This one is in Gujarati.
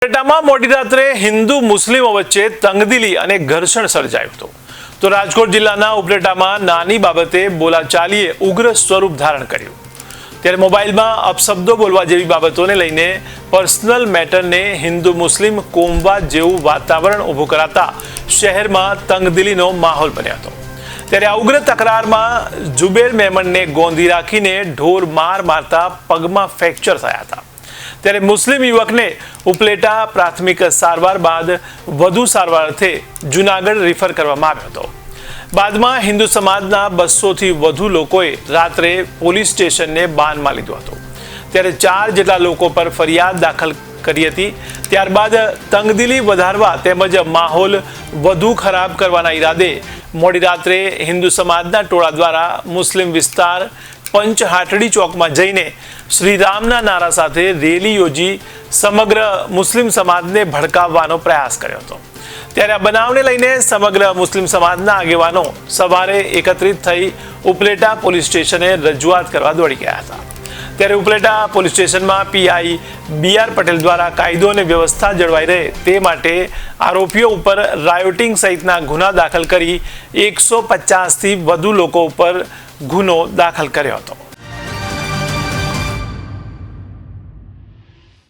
ઉપલેટામાં મોડી રાત્રે હિન્દુ મુસ્લિમો વચ્ચે તંગદિલી અને ઘર્ષણ સર્જાયું હતું. તો રાજકોટ જિલ્લાના ઉપલેટામાં નાની બાબતે બોલાચાલીએ ઉગ્ર સ્વરૂપ ધારણ કર્યું. ત્યારે મોબાઈલમાં અપશબ્દો બોલવા જેવી બાબતોને લઈને પર્સનલ મેટરને હિન્દુ મુસ્લિમ કોમવાદ જેવું વાતાવરણ ઊભું કરાતા શહેરમાં તંગદિલીનો માહોલ બન્યો હતો. ત્યારે આ ઉગ્ર તકરારમાં જુબેર મેમણને ગોંધી રાખીને ઢોર મારતા પગમાં ફ્રેક્ચર થયા હતા. ત્યારે મુસ્લિમ યુવકને ઉપલેટા પ્રાથમિક સારવાર બાદ વધુ સારવાર અર્થે જૂનાગઢ રિફર કરવામાં આવ્યો હતો. બાદમાં હિન્દુ સમાજના 200થી વધુ લોકોએ રાત્રે પોલીસ સ્ટેશનને બાનમાં લીધો હતો. ત્યારે 4 જેટલા લોકો પર ફરિયાદ દાખલ કરી હતી. ત્યારબાદ તંગદિલી વધારવા તેમજ માહોલ વધુ ખરાબ કરવાના ઈરાદે મોડી રાત્રે હિન્દુ સમાજના ટોળા દ્વારા મુસ્લિમ વિસ્તાર પંચહાટડી ચોકમાં જઈને શ્રીરામના નારા સાથે રેલી યોજી સમગ્ર મુસ્લિમ સમાજને ભડકાવવાનો પ્રયાસ કર્યો હતો. ત્યારે આ બનાવને લઈને સમગ્ર મુસ્લિમ સમાજના આગેવાનો સવારે એકત્રિત થઈ ઉપલેટા પોલીસ સ્ટેશને રજૂઆત કરવા દોડી ગયા હતા. ત્યારે ઉપલેટા પોલીસ સ્ટેશનમાં પીઆઈ બીઆર પટેલ દ્વારા કાયદો અને વ્યવસ્થા જળવાઈ રહે તે માટે આરોપીઓ ઉપર રાયોટિંગ સહિતના ગુના દાખલ કરી 150થી વધુ લોકો ઉપર ગુનો દાખલ કર્યો હતો.